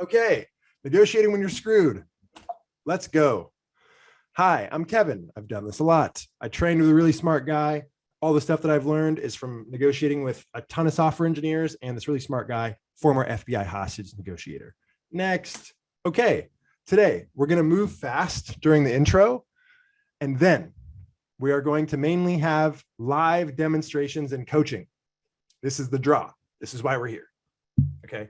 Okay, negotiating when you're screwed. Let's go. Hi, I'm Kevin. I've done this a lot. I trained with a really smart guy. All the stuff that I've learned is from negotiating with a ton of software engineers and this really smart guy, former FBI hostage negotiator. Next. Okay, today we're going to move fast during the intro, and then we are going to mainly have live demonstrations and coaching. This is the draw. This is why we're here. Okay.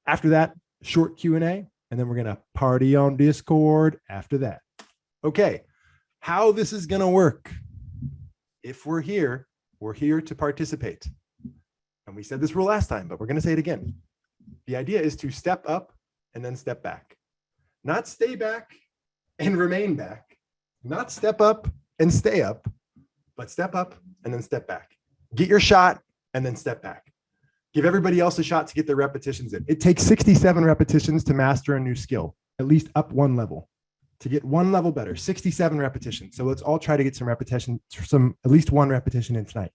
After that, short Q&A, and then we're going to party on Discord after that. Okay. How this is going to work. If we're here to participate. And we said this rule last time, but we're going to say it again. The idea is to step up and then step back. Not stay back and remain back. Not step up and stay up, but step up and then step back. Get your shot and then step back. Give everybody else a shot to get their repetitions in. It takes 67 repetitions to master a new skill, at least up one level. To get one level better, 67 repetitions. So let's all try to get some repetition, at least one repetition in tonight.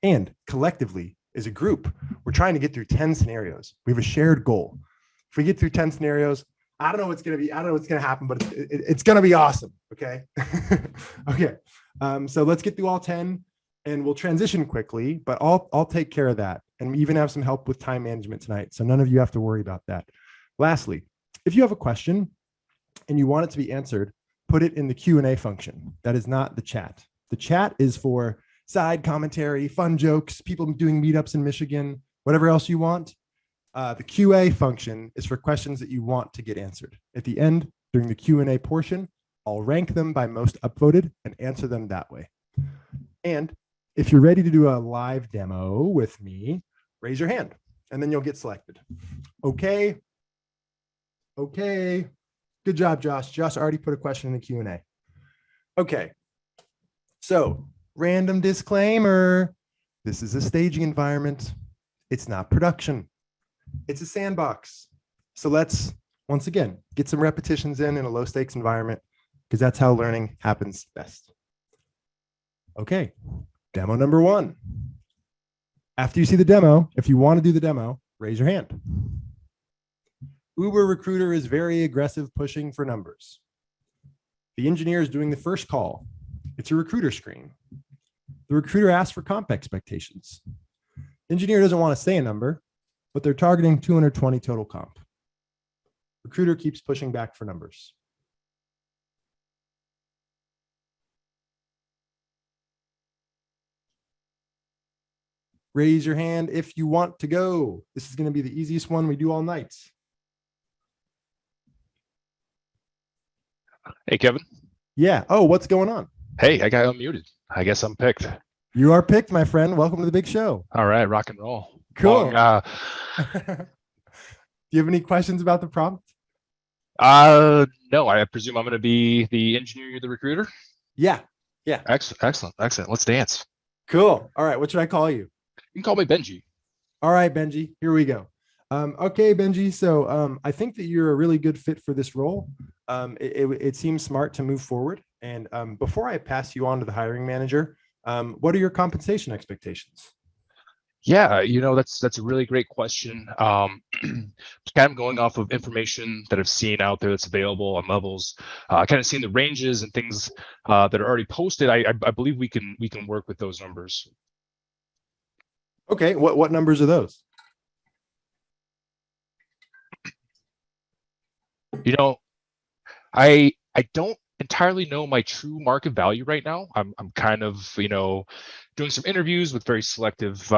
And collectively, as a group, we're trying to get through 10 scenarios. We have a shared goal. If we get through 10 scenarios, I don't know what's going to happen, but it's going to be awesome. Okay. Okay. So let's get through all 10 and we'll transition quickly, but I'll take care of that. And we even have some help with time management tonight. So none of you have to worry about that. Lastly, if you have a question and you want it to be answered, put it in the Q&A function. That is not the chat. The chat is for side commentary, fun jokes, people doing meetups in Michigan, whatever else you want. The QA function is for questions that you want to get answered. At the end, during the Q&A portion, I'll rank them by most upvoted and answer them that way. And if you're ready to do a live demo with me, raise your hand and then you'll get selected. Okay. Okay. Good job, Josh. Josh already put a question in the Q&A. Okay. So, random disclaimer. This is a staging environment. It's not production. It's a sandbox. So let's, once again, get some repetitions in a low stakes environment because that's how learning happens best. Okay, demo number 1. After you see the demo, if you want to do the demo, raise your hand. Uber recruiter is very aggressive pushing for numbers. The engineer is doing the first call. It's a recruiter screen. The recruiter asks for comp expectations. The engineer doesn't want to say a number, but they're targeting 220 total comp. Recruiter keeps pushing back for numbers. Raise your hand if you want to go. This is going to be the easiest one we do all night. Hey, Kevin. Yeah. Oh, what's going on? Hey, I got unmuted. I guess I'm picked. You are picked, my friend. Welcome to the big show. All right, rock and roll. Cool. Do you have any questions about the prompt? No, I presume I'm going to be the engineer, you're the recruiter? Yeah. Yeah. Excellent. Let's dance. Cool. All right. What should I call you? You can call me Benji. All right, Benji. Here we go. Okay, Benji. So I think that you're a really good fit for this role. It seems smart to move forward. And before I pass you on to the hiring manager, what are your compensation expectations? Yeah, that's a really great question. Kind of going off of information that I've seen out there that's available on levels, kind of seeing the ranges and things that are already posted. I believe we can work with those numbers. Okay, what numbers are those? I don't entirely know my true market value right now. I'm kind of doing some interviews with very selective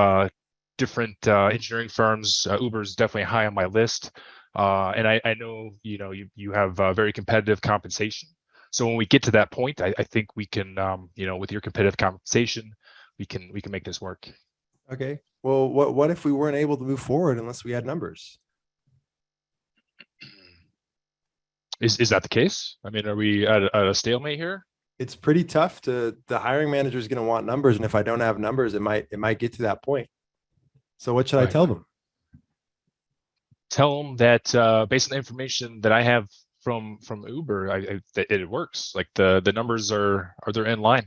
different engineering firms. Uber is definitely high on my list, and I know you have very competitive compensation. So when we get to that point, I think we can with your competitive compensation, we can make this work. Okay. Well, what if we weren't able to move forward unless we had numbers? Is that the case? I mean, are we at a stalemate here? It's pretty tough the hiring manager is going to want numbers. And if I don't have numbers, it might get to that point. So what should I tell them? Tell them that based on the information that I have from Uber, it works. Like the numbers are they're in line.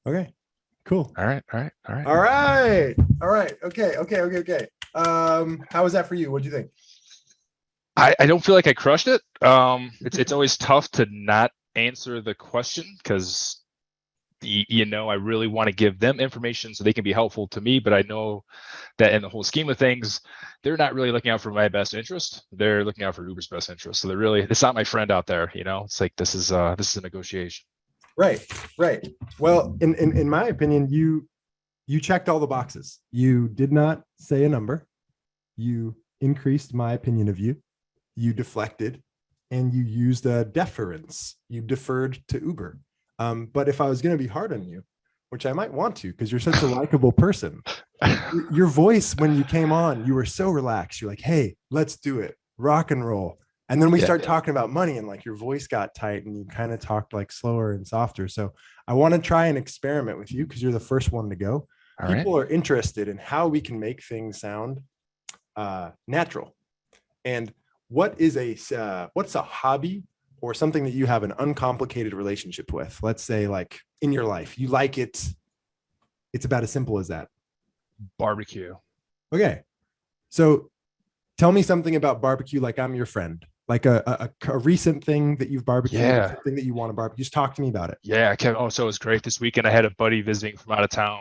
Okay, cool. All right. Okay. How was that for you? What'd you think? I don't feel like I crushed it. It's always tough to not answer the question because I really want to give them information so they can be helpful to me, but I know that in the whole scheme of things, they're not really looking out for my best interest. They're looking out for Uber's best interest. So it's not my friend out there. It's like this is a negotiation. Right, right. Well, in my opinion, you checked all the boxes. You did not say a number. You increased my opinion of you. You deflected, and you used a deference. You deferred to Uber. But if I was going to be hard on you, which I might want to, because you're such a likable person, your voice when you came on, you were so relaxed. You're like, hey, let's do it, rock and roll. And then we start talking about money, and like your voice got tight, and you kind of talked like slower and softer. So I want to try and experiment with you because you're the first one to go. All People right. are interested in how we can make things sound natural. And what's a hobby or something that you have an uncomplicated relationship with? Let's say like in your life, you like it. It's about as simple as that. Barbecue. Okay. So tell me something about barbecue like I'm your friend, like a recent thing that you've barbecued, something that you want to barbecue. Just talk to me about it. Yeah, Kevin. Oh, so it was great. This weekend I had a buddy visiting from out of town,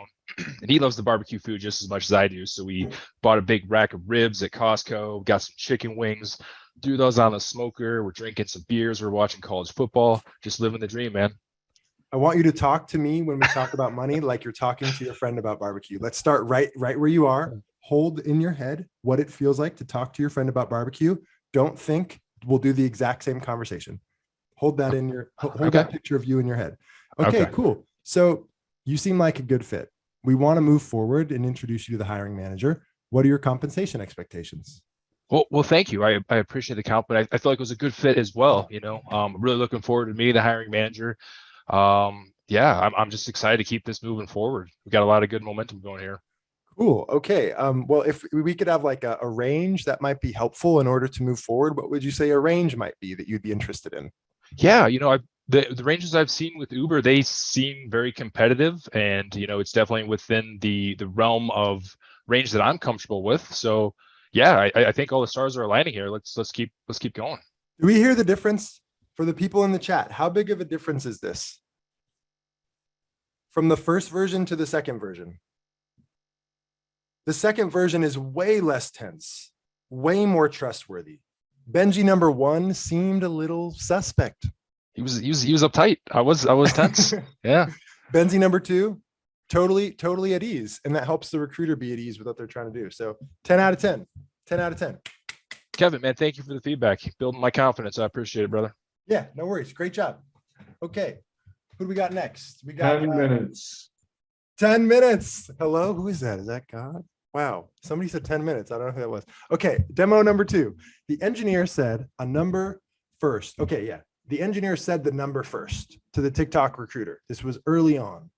and he loves the barbecue food just as much as I do. So we bought a big rack of ribs at Costco, got some chicken wings, threw those on the smoker. We're drinking some beers. We're watching college football, just living the dream, man. I want you to talk to me when we talk about money like you're talking to your friend about barbecue. Let's start right where you are. Hold in your head what it feels like to talk to your friend about barbecue. Don't think we'll do the exact same conversation. Hold that in your hold that picture of you in your head. Okay, cool. So you seem like a good fit. We want to move forward and introduce you to the hiring manager. What are your compensation expectations? Well, thank you. I appreciate the compliment. I feel like it was a good fit as well. Really looking forward to meeting the hiring manager. Yeah, I'm just excited to keep this moving forward. We got a lot of good momentum going here. Cool. Okay. Well, if we could have like a range that might be helpful in order to move forward, what would you say a range might be that you'd be interested in? Yeah, the ranges I've seen with Uber, they seem very competitive, and it's definitely within the realm of range that I'm comfortable with. So yeah, I think all the stars are aligning here. Let's keep going. Do we hear the difference for the people in the chat? How big of a difference is this from the first version to the second version? The second version is way less tense, way more trustworthy. Benji number one seemed a little suspect. He was uptight. I was tense. Yeah. Benji number two, totally at ease. And that helps the recruiter be at ease with what they're trying to do. So 10 out of 10, 10 out of 10. Kevin, man, thank you for the feedback. Building my confidence. I appreciate it, brother. Yeah, no worries. Great job. Okay. Who do we got next? We got 10 minutes. 10 minutes. Hello. Who is that? Is that God? Wow. Somebody said 10 minutes. I don't know who that was. Okay. Demo number 2. The engineer said a number first. Okay. Yeah. The engineer said the number first to the TikTok recruiter. This was early on.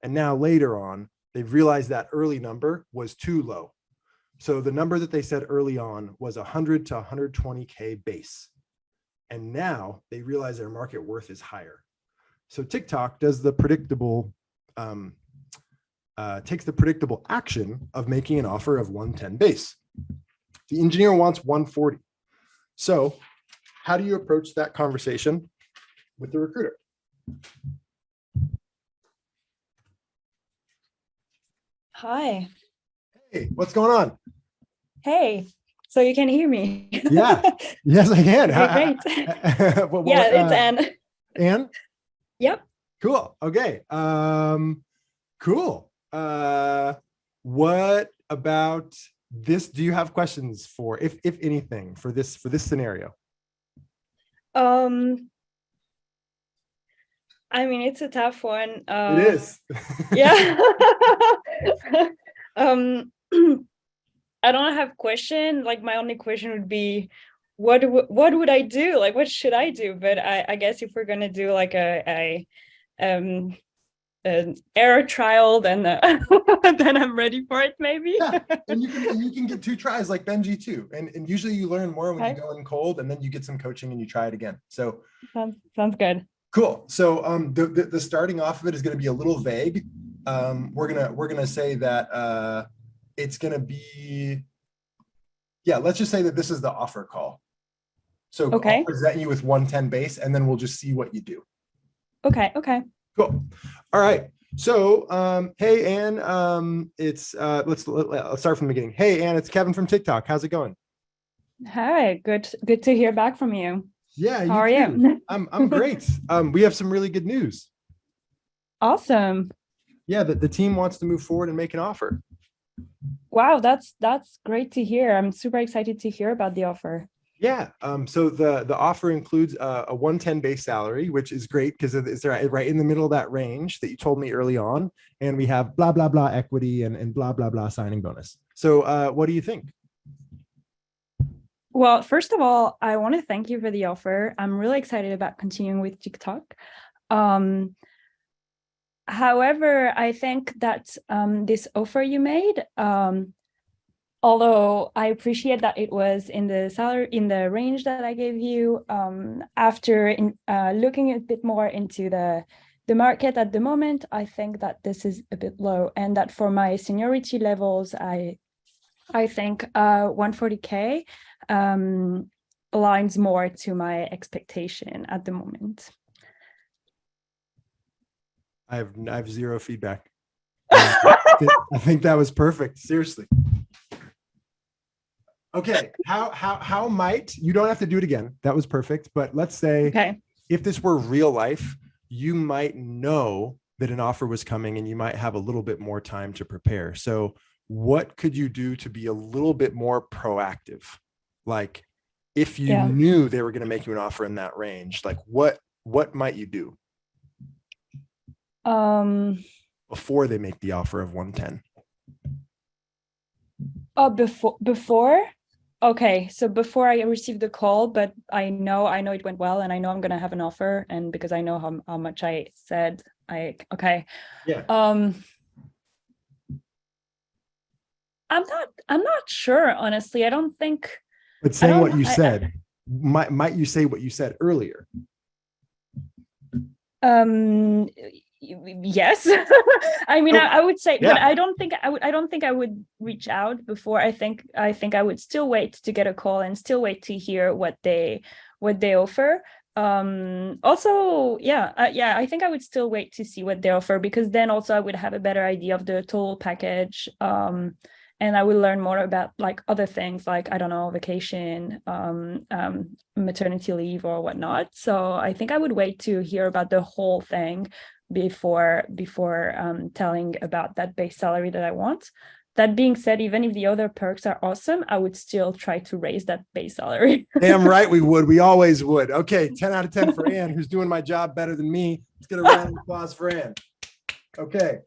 And now later on, they've realized that early number was too low. So the number that they said early on was 100 to 120K base. And now they realize their market worth is higher. So TikTok does the predictable, takes the predictable action of making an offer of 110 base. The engineer wants 140. So how do you approach that conversation with the recruiter? Hi. Hey, what's going on? Hey, so you can hear me? Yeah. Yes, I can. Okay, great. It's Anne. Anne? Yep. Cool. Okay. Cool. What about this? Do you have questions for, if anything, for this scenario? I mean, it's a tough one. It is. Yeah. I don't have question. Like my only question would be, what would I do? Like, what should I do? But I guess if we're gonna do like an error trial, then then I'm ready for it, maybe. Yeah, and you can get 2 tries like Benji too. And usually you learn more when you go in cold, and then you get some coaching and you try it again. So sounds good. Cool. So the starting off of it is going to be a little vague. We're gonna say that it's gonna be, yeah, let's just say that this is the offer call. So Okay. I'll present you with 110 base, and then we'll just see what you do. Okay. Cool. All right. So, hey, Ann, it's let's start from the beginning. Hey, Ann, it's Kevin from TikTok. How's it going? Hi. Good to hear back from you. Yeah, How are too. you? I'm great. We have some really good news. Awesome. Yeah, the team wants to move forward and make an offer. Wow, that's great to hear. I'm super excited to hear about the offer. Yeah. So the offer includes a 110 base salary, which is great because it's right in the middle of that range that you told me early on. And we have blah, blah, blah equity and blah, blah, blah signing bonus. So what do you think? Well, first of all, I want to thank you for the offer. I'm really excited about continuing with TikTok. However, I think that this offer you made, although I appreciate that it was in the range that I gave you, after looking a bit more into the market at the moment, I think that this is a bit low, and that for my seniority levels, I think 140K aligns more to my expectation at the moment. I have zero feedback. I think that was perfect. Seriously. Okay. How might, you don't have to do it again. That was perfect. But let's say if this were real life, you might know that an offer was coming and you might have a little bit more time to prepare. So what could you do to be a little bit more proactive? Like if you knew they were going to make you an offer in that range, like what might you do? Before they make the offer of 110. Oh, before? Okay, so before I received the call, but I know it went well, and I know I'm gonna have an offer, and because I know how much I said, okay. Yeah. I'm not sure, honestly. I don't think. But saying what you said, might you say what you said earlier? Yes. I mean, I would say, but I don't think I would reach out before. I think I would still wait to get a call and still wait to hear what they offer. Also, I think I would still wait to see what they offer, because then also I would have a better idea of the total package. And I will learn more about like other things, like, I don't know, vacation, maternity leave or whatnot. So I think I would wait to hear about the whole thing before telling about that base salary that I want. That being said, even if the other perks are awesome, I would still try to raise that base salary. Damn right we would. We always would. Okay, 10 out of 10 for Ann, who's doing my job better than me. Let's get a round of applause for Ann. Okay,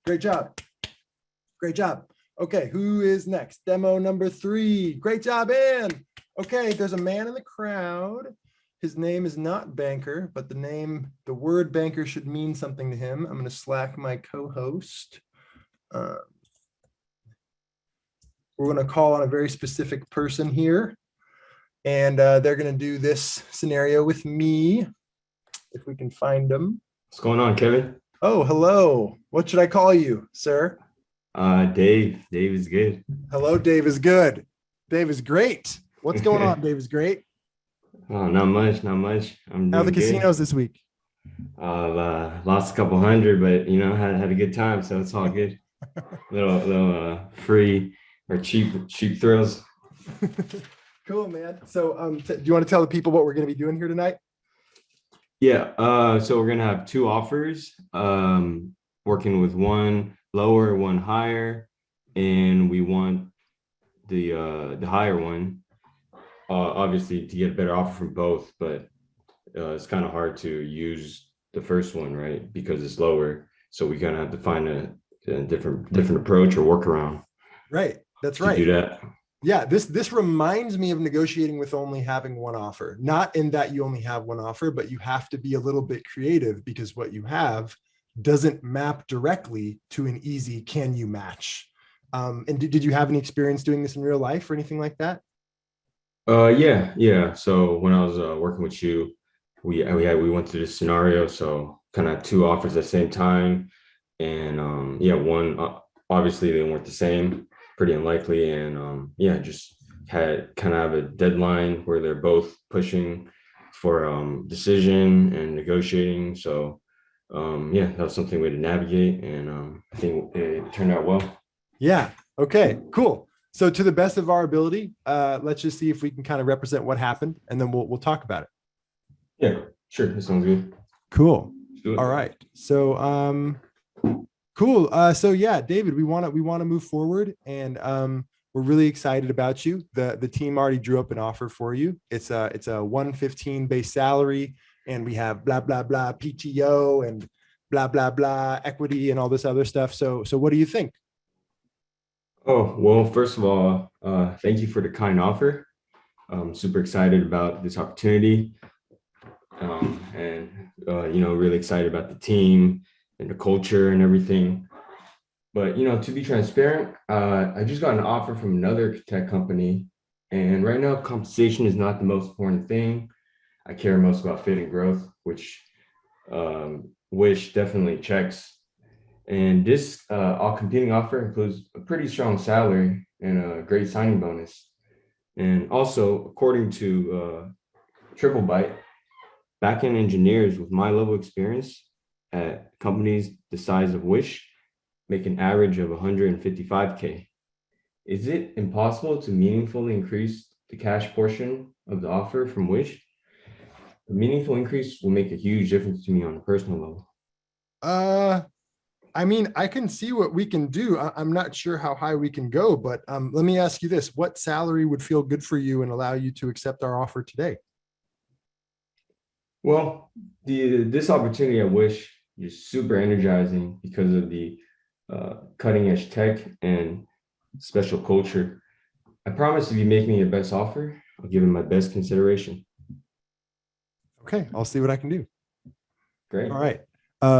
great job. Great job. Okay, who is next? Demo number 3. Great job, Ann. Okay, there's a man in the crowd. His name is not Banker, but the word banker should mean something to him. I'm going to Slack my co-host. We're going to call on a very specific person here, and they're going to do this scenario with me, if we can find them. What's going on, Kevin? Oh, hello. What should I call you, sir? Dave. Dave is good. Hello, Dave is good. Dave is great. What's going on? Dave is great. Oh, not much. I'm How are the doing casinos this week? Lost a couple hundred, but had a good time, so it's all good. little free or cheap thrills. Cool, man. So do you want to tell the people what we're going to be doing here tonight? Yeah. So we're gonna have 2 offers. Working with one lower, one higher, and we want the higher one. Obviously to get a better offer from both, but it's kind of hard to use the first one, right? Because it's lower. So we're gonna have to find a different approach or workaround. Right. That's right. To do that. Yeah. This reminds me of negotiating with only having one offer. Not in that you only have one offer, but you have to be a little bit creative, because what you have doesn't map directly to an easy can you match. And did you have any experience doing this in real life or anything like that? Yeah. So when I was working with you, we went through this scenario. So kind of 2 offers at the same time, and one obviously they weren't the same, pretty unlikely, and just had kind of have a deadline where they're both pushing for decision and negotiating. So yeah, that was something we had to navigate, and I think it turned out well. Yeah. Okay, cool. So to the best of our ability, let's just see if we can kind of represent what happened, and then we'll talk about it. Yeah, sure. That sounds good. Cool. Let's do it. All right. So cool. So yeah, David, we want to move forward, and we're really excited about you. The team already drew up an offer for you. It's a 115 base salary, and we have blah blah blah PTO and blah blah blah equity and all this other stuff. So what do you think? Oh, well, first of all, thank you for the kind offer. I'm super excited about this opportunity, and really excited about the team and the culture and everything. But to be transparent, I just got an offer from another tech company, and right now compensation is not the most important thing. I care most about fit and growth, which Wish definitely checks. And this all competing offer includes a pretty strong salary and a great signing bonus. And also, according to Triple Byte, backend engineers with my level of experience at companies the size of Wish make an average of 155K. Is it impossible to meaningfully increase the cash portion of the offer from Wish? A meaningful increase will make a huge difference to me on a personal level. I mean, I can see what we can do. I'm not sure how high we can go, but let me ask you this: what salary would feel good for you and allow you to accept our offer today? Well, this opportunity I wish is super energizing because of the cutting edge tech and special culture. I promise if you make me your best offer, I'll give it my best consideration. Okay, I'll see what I can do. Great. All right.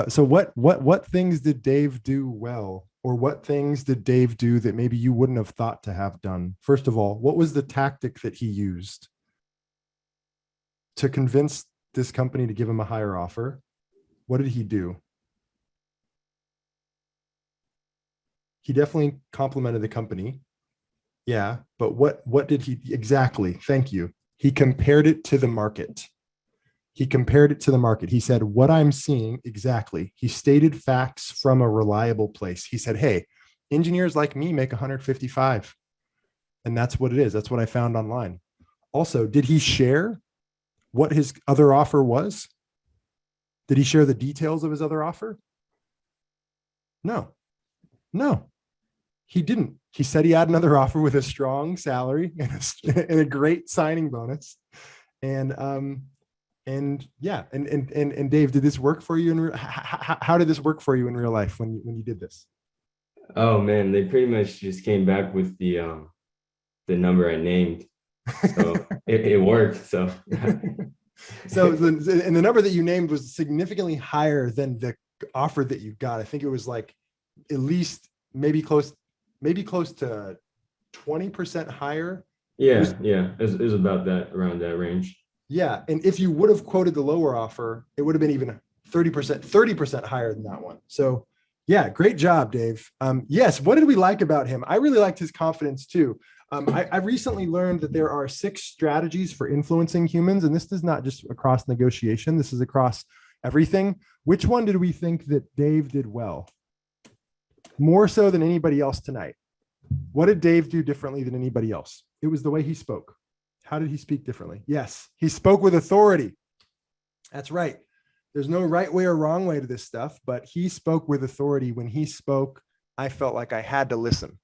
So what things did Dave do well, or what things did Dave do that maybe you wouldn't have thought to have done? First of all, what was the tactic that he used to convince this company to give him a higher offer? What did he do? He definitely complimented the company. Yeah, but what did he exactly? Thank you. He compared it to the market. He compared it to the market. He said, what I'm seeing exactly. He stated facts from a reliable place. He said, hey, engineers like me make 155. And that's what it is. That's what I found online. Also, did he share what his other offer was? Did he share the details of his other offer? No, he didn't. He said he had another offer with a strong salary and a great signing bonus. And yeah, and Dave, did this work for you? How did this work for you in real life when you did this? Oh man, they pretty much just came back with the number I named, so it worked. So and the number that you named was significantly higher than the offer that you got. I think it was like at least maybe close to 20% higher. Yeah, it was about that, around that range. Yeah, and if you would have quoted the lower offer, it would have been even 30% higher than that one. So yeah, great job, Dave. Yes, what did we like about him? I really liked his confidence too. I recently learned that there are 6 strategies for influencing humans, and this is not just across negotiation. This is across everything. Which one did we think that Dave did well? More so than anybody else tonight. What did Dave do differently than anybody else? It was the way he spoke. How did he speak differently? Yes, he spoke with authority. That's right. There's no right way or wrong way to this stuff, but he spoke with authority. When he spoke, I felt like I had to listen.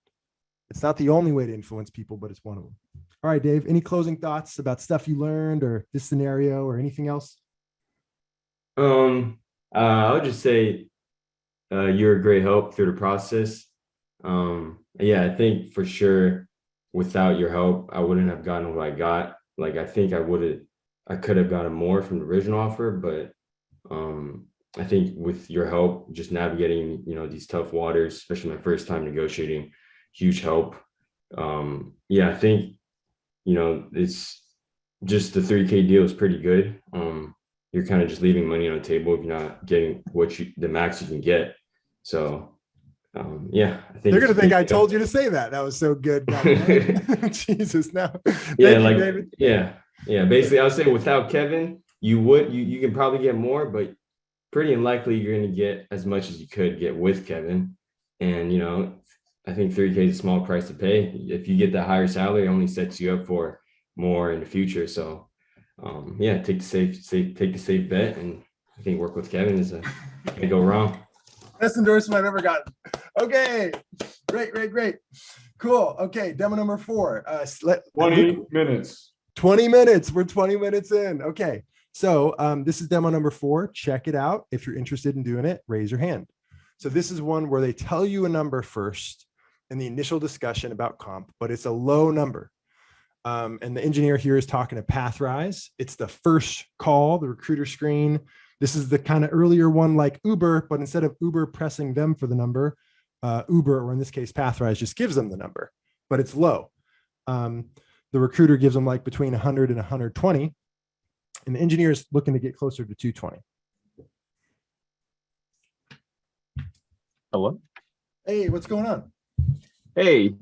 It's not the only way to influence people, but it's one of them. All right, Dave, any closing thoughts about stuff you learned or this scenario or anything else? I would just say you're a great help through the process. Yeah, I think for sure without your help, I wouldn't have gotten what I got. Like, I think I could have gotten more from the original offer, but I think with your help, just navigating, these tough waters, especially my first time negotiating, huge help. Yeah, I think, it's just the 3K deal is pretty good. You're kind of just leaving money on the table if you're not getting the max you can get. So Yeah, I think They're gonna think I good. told you to say that. That was so good. Jesus, now. Yeah, Thank like you, David. yeah. Basically, I would say without Kevin, you can probably get more, but pretty unlikely you're going to get as much as you could get with Kevin. And I think 3K is a small price to pay. If you get that higher salary, it only sets you up for more in the future. So yeah, take the safe bet, and I think work with Kevin is can't go wrong. Best endorsement I've ever gotten. Okay, great. Cool. Okay, demo number 4. 20 minutes. 20 minutes. We're 20 minutes in. Okay. So this is demo number 4. Check it out. If you're interested in doing it, raise your hand. So this is one where they tell you a number first in the initial discussion about comp, but it's a low number. And the engineer here is talking to Pathrise. It's the first call, the recruiter screen. This is the kind of earlier one like Uber, but instead of Uber pressing them for the number, Uber, or in this case, Pathrise, just gives them the number, but it's low. The recruiter gives them like between 100 and 120, and the engineer is looking to get closer to 220. Hello. Hey, what's going on? Hey,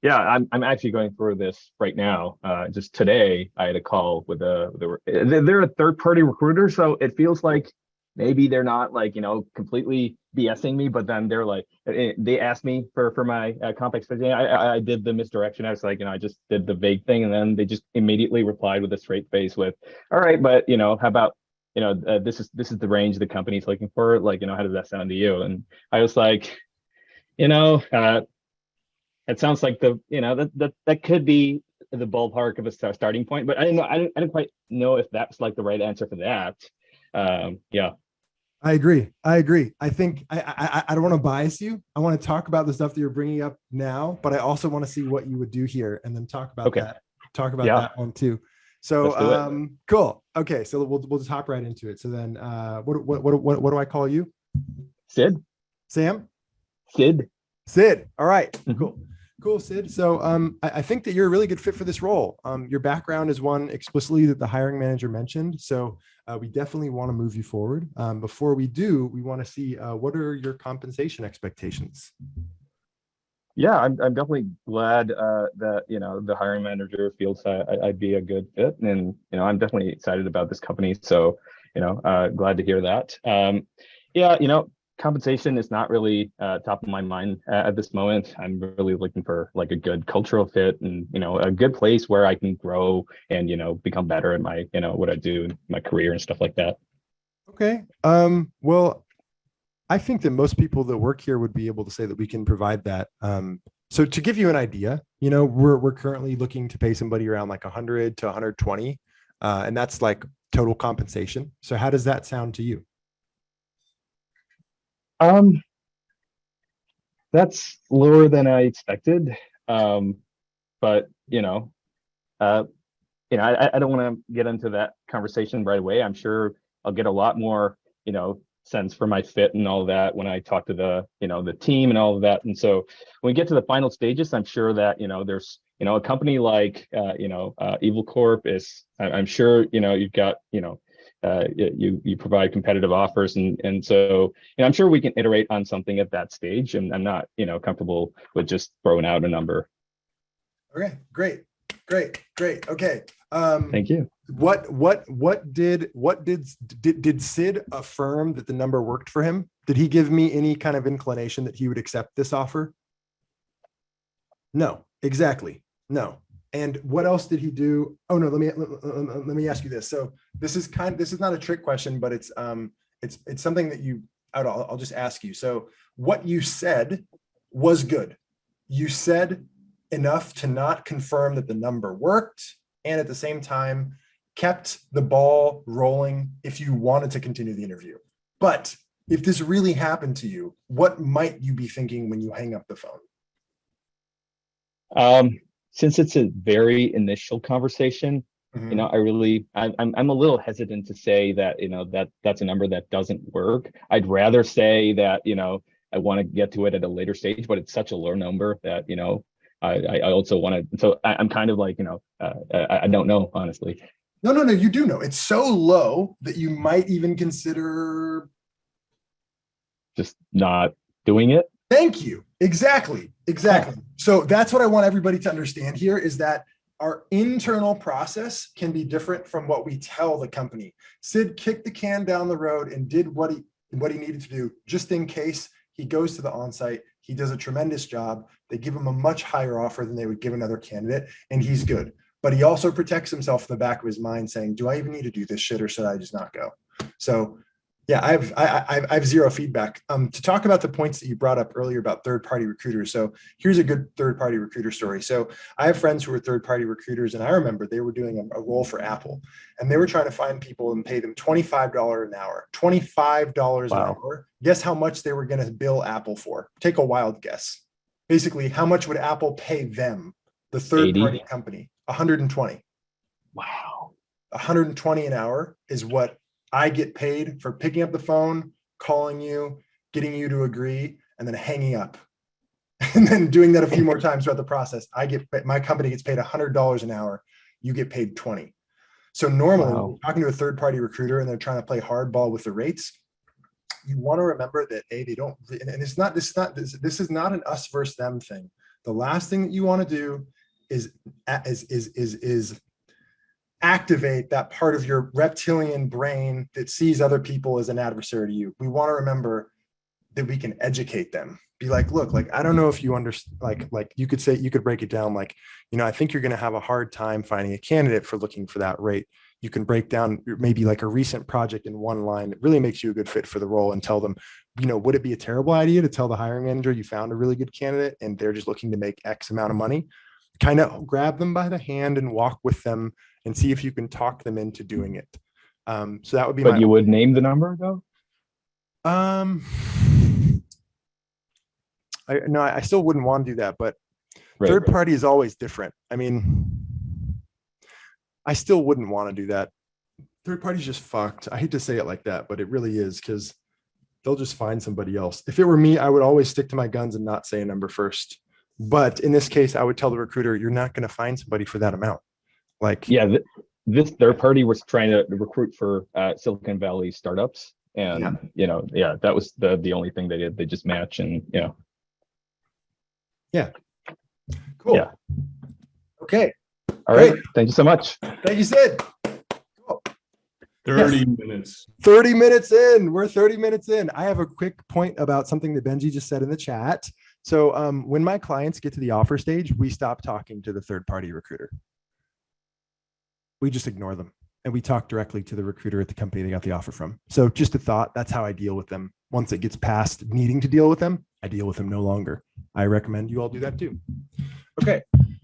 yeah, I'm actually going through this right now. Just today, I had a call with they're a third-party recruiter, so it feels like maybe they're not like completely BSing me, but then they're like they asked me for my comp expectation. I did the misdirection. I was like, I just did the vague thing, and then they just immediately replied with a straight face with, "All right, but how about this is the range the company's looking for. Like, how does that sound to you?" And I was like, it sounds like that could be the ballpark of a starting point, but I didn't quite know if that's like the right answer for that. Yeah. I agree. I think I don't want to bias you. I want to talk about the stuff that you're bringing up now, but I also want to see what you would do here and then talk about that. Talk about that one too. So cool. Okay, so we'll just hop right into it. So then, what do I call you? Sid. Sam. Sid. All right. Cool, Sid. So I think that you're a really good fit for this role. Your background is one explicitly that the hiring manager mentioned. So we definitely want to move you forward. Before we do, we want to see what are your compensation expectations? Yeah, I'm definitely glad that the hiring manager feels I'd be a good fit, and I'm definitely excited about this company. So glad to hear that. Yeah, compensation is not really top of my mind at this moment. I'm really looking for like a good cultural fit and a good place where I can grow and become better at my what I do in my career and stuff like that. Okay. Well, I think that most people that work here would be able to say that we can provide that. So to give you an idea, we're currently looking to pay somebody around like 100 to 120, and that's like total compensation. So how does that sound to you? That's lower than I expected. But I don't want to get into that conversation right away. I'm sure I'll get a lot more, sense for my fit and all of that when I talk to the team and all of that. And so when we get to the final stages, I'm sure that, there's, a company like, Evil Corp is, I'm sure, you've got, you provide competitive offers. And so I'm sure we can iterate on something at that stage. And I'm not, comfortable with just throwing out a number. Okay, great. Okay. Thank you. What did Sid affirm that the number worked for him? Did he give me any kind of inclination that he would accept this offer? No, exactly. No. And what else did he do? Oh no, let me ask you this. So this is not a trick question, but it's something that I'll just ask you. So what you said was good. You said enough to not confirm that the number worked, and at the same time kept the ball rolling if you wanted to continue the interview. But if this really happened to you, what might you be thinking when you hang up the phone? Since it's a very initial conversation, I'm a little hesitant to say that, that's a number that doesn't work. I'd rather say that, I want to get to it at a later stage, but it's such a low number that, I also want to, so I'm kind of like, I don't know, honestly. No, you do know. It's so low that you might even consider just not doing it. Thank you. Exactly. So that's what I want everybody to understand here is that our internal process can be different from what we tell the company. Sid kicked the can down the road and did what he needed to do just in case he goes to the onsite. He does a tremendous job. They give him a much higher offer than they would give another candidate, and he's good. But he also protects himself in the back of his mind saying, do I even need to do this shit or should I just not go? So yeah, I have zero feedback. To talk about the points that you brought up earlier about third-party recruiters. So here's a good third-party recruiter story. So I have friends who are third-party recruiters, and I remember they were doing a role for Apple, and they were trying to find people and pay them $25 an hour. $25 an hour. Guess how much they were going to bill Apple for? Take a wild guess. Basically, how much would Apple pay them, the third-party company? 120. Wow. 120 an hour is what I get paid for picking up the phone, calling you, getting you to agree, and then hanging up. And then doing that a few more times throughout the process. My company gets paid $100 an hour. You get paid 20. So normally when you're talking to a third-party recruiter and they're trying to play hardball with the rates, you want to remember that they don't, and this is not an us versus them thing. The last thing that you want to do is activate that part of your reptilian brain that sees other people as an adversary to you. We want to remember that we can educate them. Be like, look, like, I don't know if you understand, like you could break it down. Like, I think you're going to have a hard time finding a candidate for looking for that rate. You can break down maybe like a recent project in one line that really makes you a good fit for the role and tell them, would it be a terrible idea to tell the hiring manager you found a really good candidate and they're just looking to make X amount of money? Kind of grab them by the hand and walk with them and see if you can talk them into doing it. So that would be. But you would name the number though? I still wouldn't want to do that, but third party is always different. I mean, I still wouldn't want to do that. Third party's just fucked. I hate to say it like that, but it really is because they'll just find somebody else. If it were me, I would always stick to my guns and not say a number first. But in this case, I would tell the recruiter, you're not going to find somebody for that amount. Like, yeah, this third party was trying to recruit for Silicon Valley startups, and that was the only thing they did. They just match, and cool. Yeah. Okay. All right. Thank you so much. Thank you, Sid. Cool. 30 minutes. 30 minutes in. We're 30 minutes in. I have a quick point about something that Benji just said in the chat. So when my clients get to the offer stage, we stop talking to the third-party recruiter. We just ignore them and we talk directly to the recruiter at the company they got the offer from. So just a thought, that's how I deal with them. Once it gets past needing to deal with them, I deal with them no longer. I recommend you all do that too. Okay,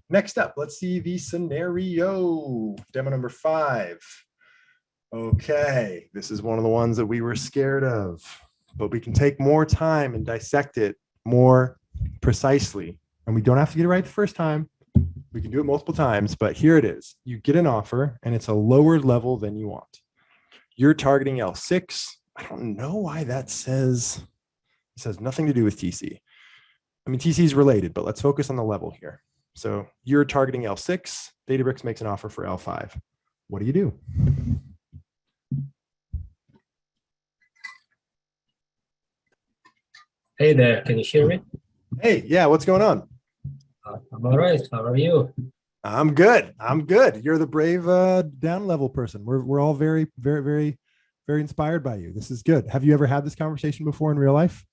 next up, let's see the scenario. Demo number 5. Okay, this is one of the ones that we were scared of, but we can take more time and dissect it more precisely. And we don't have to get it right the first time. We can do it multiple times, but here it is. You get an offer and it's a lower level than you want. You're targeting L6. I don't know why that says, it has nothing to do with TC. I mean, TC is related, but let's focus on the level here. So you're targeting L6. Databricks makes an offer for L5. What do you do? Hey there, can you hear me? Hey, yeah, what's going on? I'm all right. How are you? I'm good. You're the brave down level person. We're all very, very, very, very inspired by you. This is good. Have you ever had this conversation before in real life?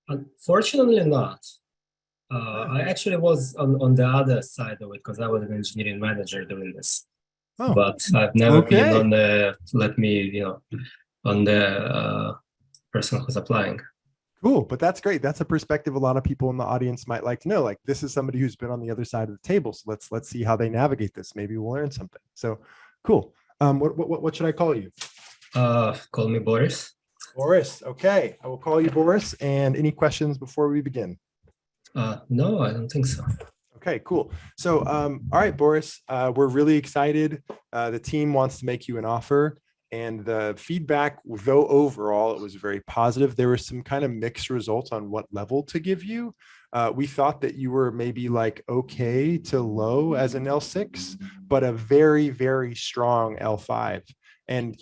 Unfortunately not. I actually was on the other side of it because I was an engineering manager doing this. Oh, but I've never been okay. on the, on the person who's applying. Cool, but that's great. That's a perspective a lot of people in the audience might like to know. Like, this is somebody who's been on the other side of the table. So let's see how they navigate this. Maybe we'll learn something. So cool. What should I call you? Call me Boris. Boris. Okay, I will call you Boris. And any questions before we begin? No, I don't think so. Okay, cool. So, all right, Boris, we're really excited. The team wants to make you an offer. And the feedback, though overall it was very positive, there were some kind of mixed results on what level to give you. We thought that you were maybe like okay to low as an L6, but a very, very strong L5. And,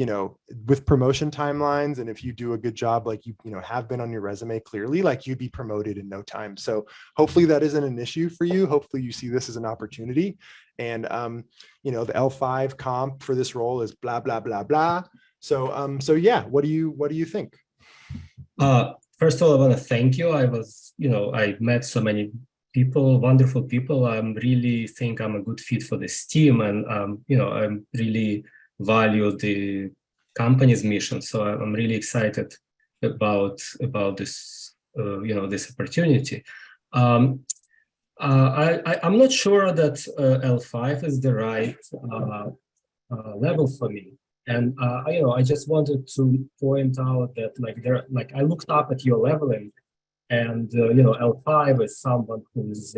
with promotion timelines, and if you do a good job, like you have been on your resume clearly, like you'd be promoted in no time. So hopefully that isn't an issue for you. Hopefully you see this as an opportunity. And, the L5 comp for this role is blah, blah, blah, blah. So yeah, what do you think? First of all, I want to thank you. I met so many people, wonderful people. I really think I'm a good fit for this team, and I really value the company's mission. So I'm really excited about this this opportunity. I'm not sure that L5 is the right level for me. And I just wanted to point out that I looked up at your leveling, and L5 is someone who's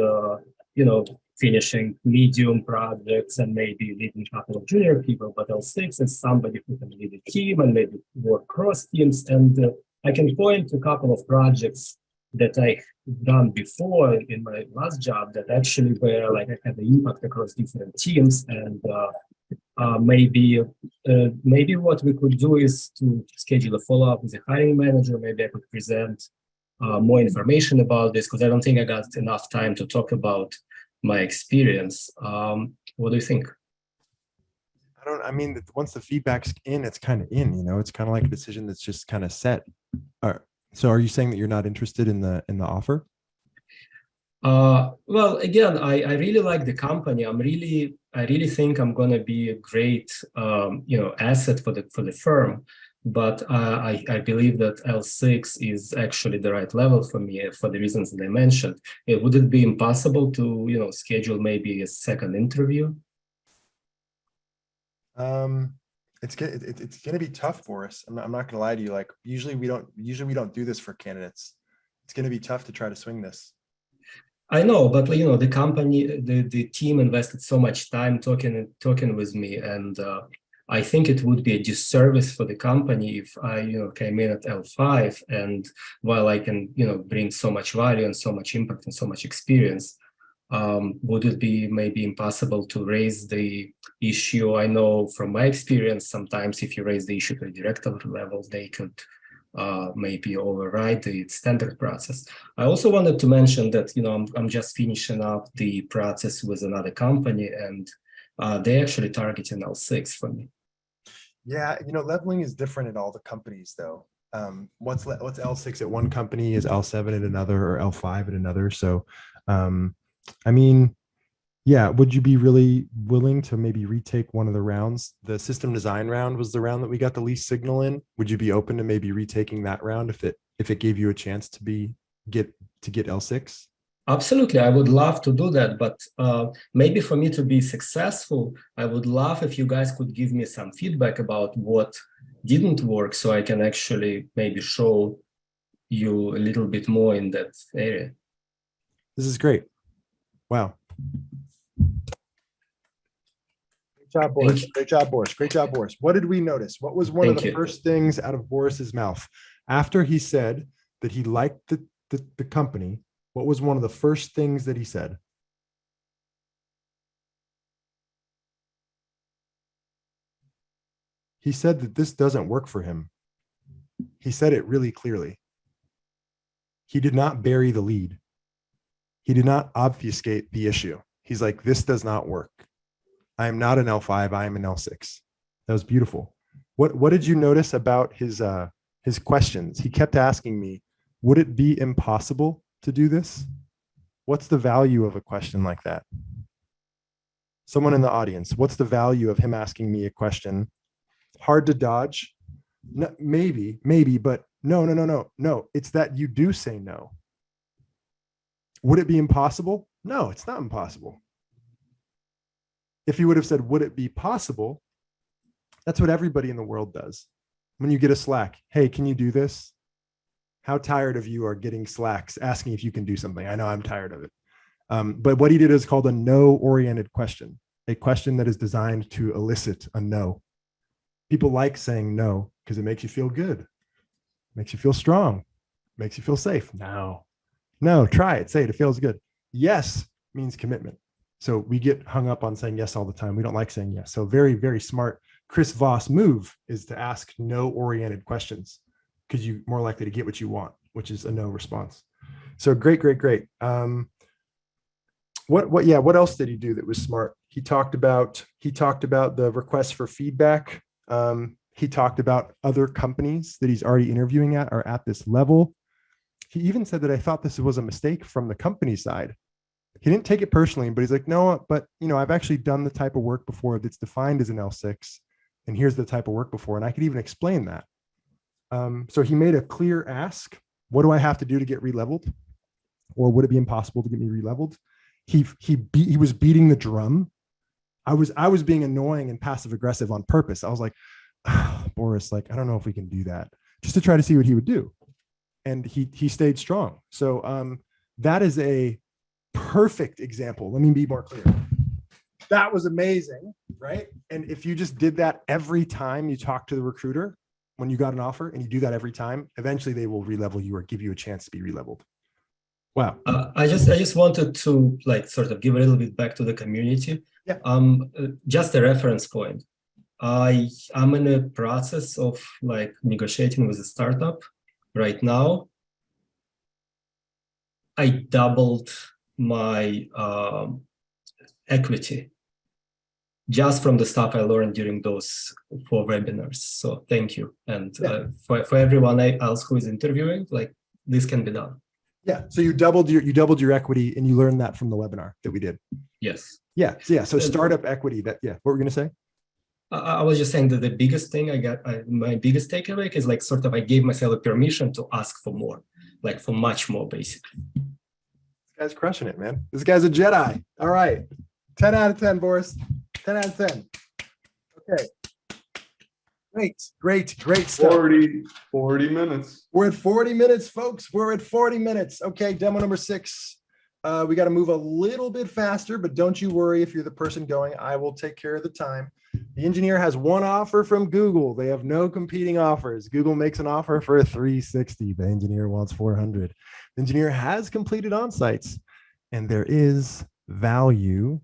finishing medium projects and maybe leading a couple of junior people, but L6 is somebody who can lead a team and maybe work cross teams. And I can point to a couple of projects that I've done before in my last job that actually were I had the impact across different teams. And maybe what we could do is to schedule a follow-up with the hiring manager. Maybe I could present more information about this, because I don't think I got enough time to talk about my experience. What do you think? Once the feedback's in, it's kind of in, it's kind of like a decision that's just kind of set. So are you saying that you're not interested in the offer? Well, again, I really like the company. I really think I'm going to be a great, asset for the firm. But I believe that L6 is actually the right level for me for the reasons that I mentioned. Would it be impossible to, schedule maybe a second interview? It's going to be tough for us. I'm not going to lie to you. Usually we don't do this for candidates. It's going to be tough to try to swing this. I know, but the company, the team invested so much time talking with me, and I think it would be a disservice for the company if I, came in at L5, and while I can, bring so much value and so much impact and so much experience, would it be maybe impossible to raise the issue? I know from my experience, sometimes if you raise the issue to a director level, they could maybe override the standard process. I also wanted to mention that, I'm just finishing up the process with another company, and they actually targeting L6 for me. Yeah, leveling is different at all the companies, though. What's L6 at one company is L7 at another, or L5 at another. So, yeah, would you be really willing to maybe retake one of the rounds? The system design round was the round that we got the least signal in. Would you be open to maybe retaking that round if it gave you a chance to get L6? Absolutely, I would love to do that, but maybe for me to be successful, I would love if you guys could give me some feedback about what didn't work, so I can actually maybe show you a little bit more in that area. This is great. Wow. Great job, Boris. Great job, Boris. Great job, Boris. What did we notice? What was one of the first things out of Boris's mouth after he said that he liked the company? What was one of the first things that he said? He said that this doesn't work for him. He said it really clearly. He did not bury the lead. He did not obfuscate the issue. He's like, this does not work. I am not an L5. I am an L6. That was beautiful. What did you notice about his questions? He kept asking me, would it be impossible to do this? What's the value of a question like that? Someone in the audience, what's the value of him asking me a question? Hard to dodge? No, maybe, but no. It's that you do say no. Would it be impossible? No, it's not impossible. If you would have said, would it be possible? That's what everybody in the world does. When you get a Slack, hey, can you do this? How tired of you are getting Slacks asking if you can do something? I know I'm tired of it. But what he did is called a no-oriented question, a question that is designed to elicit a no. People like saying no because it makes you feel good, makes you feel strong, makes you feel safe. No, try it. Say it. It feels good. Yes means commitment. So we get hung up on saying yes all the time. We don't like saying yes. So very, very smart Chris Voss move is to ask no-oriented questions because you're more likely to get what you want, which is a no response. So great. What else did he do that was smart? He talked about the requests for feedback. He talked about other companies that he's already interviewing at are at this level. He even said that I thought this was a mistake from the company side. He didn't take it personally, but he's like, no, but I've actually done the type of work before that's defined as an L6, and here's the type of work before, and I could even explain that. So he made a clear ask: what do I have to do to get re-leveled, or would it be impossible to get me re-leveled? He was beating the drum. I was being annoying and passive aggressive on purpose. I was like, oh, Boris, like, I don't know if we can do that, just to try to see what he would do. And he stayed strong. So that is a perfect example. Let me be more clear. That was amazing, right? And if you just did that every time you talk to the recruiter when you got an offer, and you do that every time, eventually they will re-level you or give you a chance to be re-leveled. Wow. I just wanted to like sort of give a little bit back to the community. Yeah. Just a reference point. I'm in a process of like negotiating with a startup right now. I doubled my equity just from the stuff I learned during those 4 webinars. So thank you. And for everyone else who is interviewing, like, this can be done. Yeah. So you doubled your equity, and you learned that from the webinar that we did. Yes. Yeah. So startup equity. What were we going to say? I was just saying that the biggest thing my biggest takeaway is like sort of I gave myself a permission to ask for more, like for much more, basically. This guy's crushing it, man. This guy's a Jedi. All right. 10 out of 10, Boris. 10 out of 10. Okay. Great stuff. 40 minutes. We're at 40 minutes, folks. We're at 40 minutes. Okay, demo number 6. We got to move a little bit faster, but don't you worry if you're the person going. I will take care of the time. The engineer has one offer from Google. They have no competing offers. Google makes an offer for a 360. The engineer wants 400. The engineer has completed on-sites, and there is value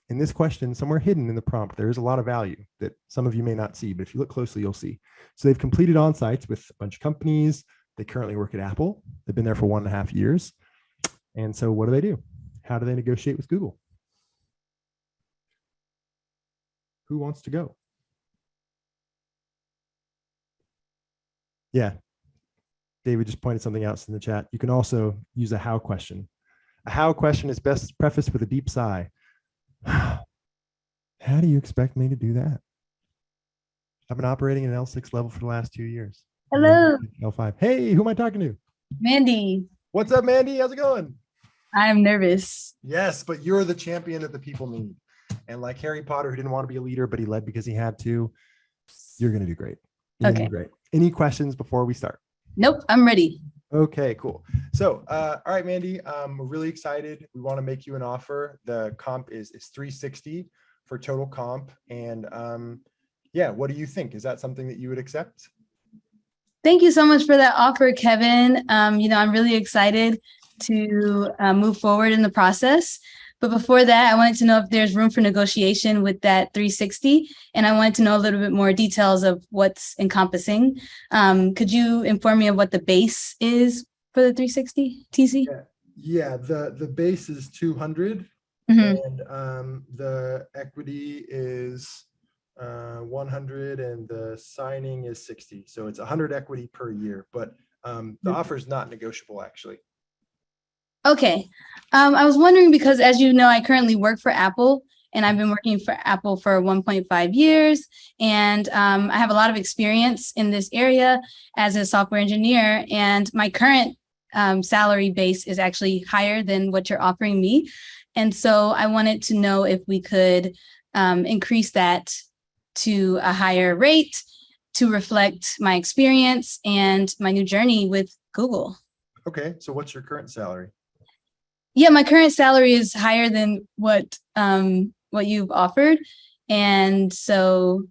in this question somewhere hidden in the prompt. There is a lot of value that some of you may not see, but if you look closely, you'll see. So they've completed on-sites with a bunch of companies. They currently work at Apple. They've been there for 1.5 years. And so what do? How do they negotiate with Google? Who wants to go? Yeah. David just pointed something out in the chat. You can also use a how question. A how question is best prefaced with a deep sigh. How do you expect me to do that? I've been operating at an L6 level for the last 2 years. Hello. L5. Hey, who am I talking to? Mandy. What's up, Mandy? How's it going? I'm nervous. Yes, but you're the champion that the people need. And like Harry Potter, who didn't want to be a leader, but he led because he had to, you're going to do great. You're gonna do great. Any questions before we start? Nope, I'm ready. Okay, cool. So, all right, Mandy, we're really excited. We want to make you an offer. The comp is 360 for total comp. And yeah, what do you think? Is that something that you would accept? Thank you so much for that offer, Kevin. I'm really excited to move forward in the process. But before that, I wanted to know if there's room for negotiation with that 360. And I wanted to know a little bit more details of what's encompassing. Could you inform me of what the base is for the 360 TC? Yeah, the base is 200 Mm-hmm. and the equity is 100 and the signing is 60. So it's 100 equity per year, but the offer is not negotiable actually. Okay. I was wondering because, as you know, I currently work for Apple, and I've been working for Apple for 1.5 years. And I have a lot of experience in this area as a software engineer. And my current salary base is actually higher than what you're offering me. And so I wanted to know if we could increase that to a higher rate to reflect my experience and my new journey with Google. Okay. So what's your current salary? Yeah, my current salary is higher than what you've offered. And so,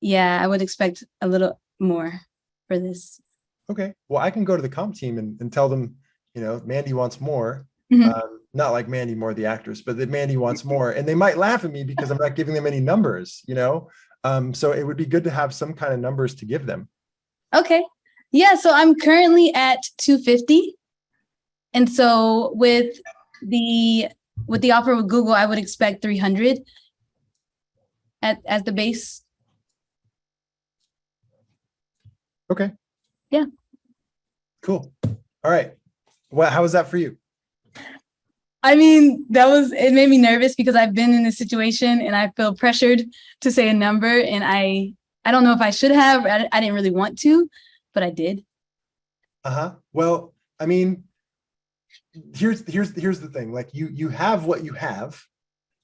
yeah, I would expect a little more for this. Okay. Well, I can go to the comp team and tell them, Mandy wants more. Mm-hmm. Not like Mandy Moore, the actress, but that Mandy wants more. And they might laugh at me because I'm not giving them any numbers, So it would be good to have some kind of numbers to give them. Okay. Yeah, so I'm currently at 250. And so with the offer with Google, I would expect 300 at the base. Okay. Yeah. Cool. All right. Well, how was that for you? I mean, it made me nervous because I've been in this situation and I feel pressured to say a number, and I don't know if I should have. I didn't really want to, but I did. Well, I mean, here's the thing. Like you have what you have,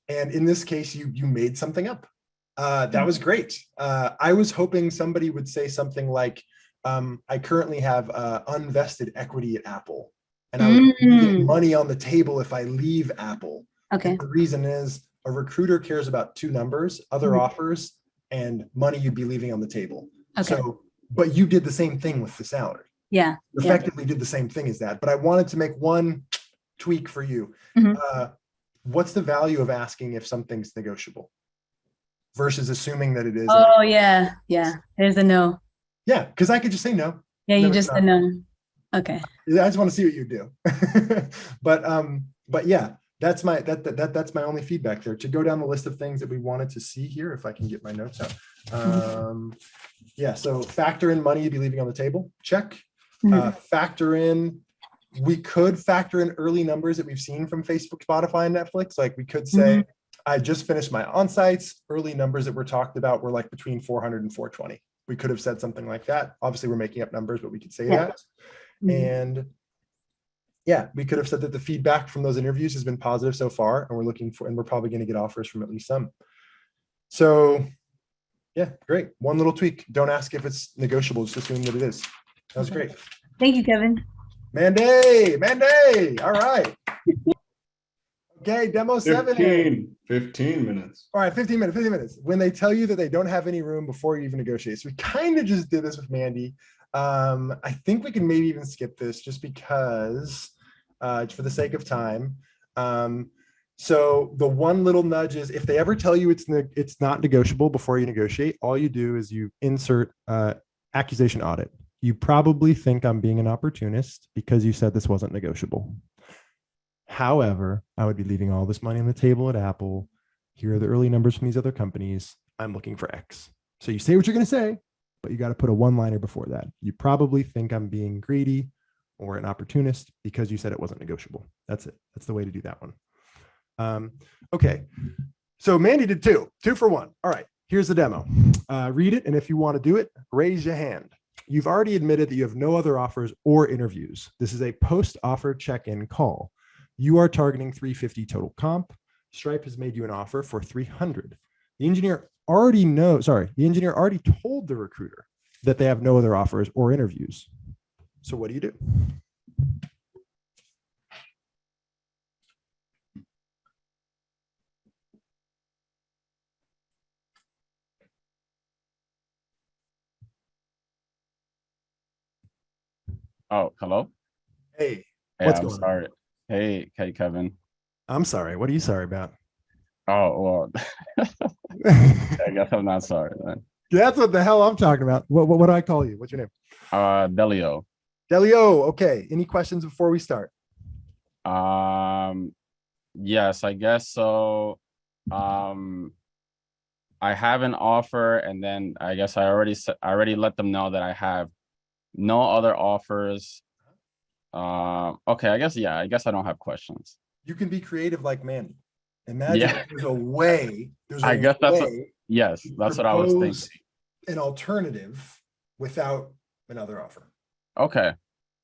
and in this case, you made something up. That was great. I was hoping somebody would say something like, I currently have unvested equity at Apple, and I would get money on the table if I leave Apple. Okay. And the reason is a recruiter cares about two numbers: other offers and money you'd be leaving on the table. Okay. So, but you did the same thing with the salary. Yeah. You effectively did the same thing as that. But I wanted to make one tweak for you. What's the value of asking if something's negotiable versus assuming that it is? Oh, yeah. There's a no. Yeah, because I could just say no. Yeah, you just said no. Okay. I just want to see what you do. But yeah, that's my only feedback there. To go down the list of things that we wanted to see here, if I can get my notes out. Yeah, so factor in money you'd be leaving on the table. Check. We could factor in early numbers that we've seen from Facebook, Spotify, and Netflix. Like we could say, I just finished my on-sites. Early numbers that were talked about were like between 400 and 420. We could have said something like that. Obviously, we're making up numbers, but we could say that. And yeah, we could have said that the feedback from those interviews has been positive so far, and we're probably going to get offers from at least some. So yeah, great. One little tweak. Don't ask if it's negotiable, just assume that it is. That was great. Thank you, Kevin. Mandy. All right. Okay, demo 7. 15 minutes. All right, 15 minutes. When they tell you that they don't have any room before you even negotiate. So we kind of just did this with Mandy. I think we can maybe even skip this just because, for the sake of time. So the one little nudge is if they ever tell you it's not negotiable before you negotiate, all you do is you insert accusation audit. You probably think I'm being an opportunist because you said this wasn't negotiable. However, I would be leaving all this money on the table at Apple. Here are the early numbers from these other companies. I'm looking for X. So you say what you're going to say, but you got to put a one-liner before that. You probably think I'm being greedy or an opportunist because you said it wasn't negotiable. That's it. That's the way to do that one. Okay. So Mandy did 2 for 1. All right. Here's the demo. Read it. And if you want to do it, raise your hand. You've already admitted that you have no other offers or interviews. This is a post-offer check-in call. You are targeting 350 total comp. Stripe has made you an offer for 300. The engineer already told the recruiter that they have no other offers or interviews. So what do you do? Oh, hello. Hey, Hey, what's I'm going sorry. Hey, Kevin. I'm sorry. What are you sorry about? Oh, well, I guess I'm not sorry then. That's what the hell I'm talking about. What do I call you? What's your name? Delio. Delio. Okay. Any questions before we start? Yes, I guess so. I have an offer, and then I guess I already let them know that I have no other offers. Okay, I guess I don't have questions. You can be creative like Mandy. Imagine there's a way. That's what I was thinking. An alternative without another offer. Okay.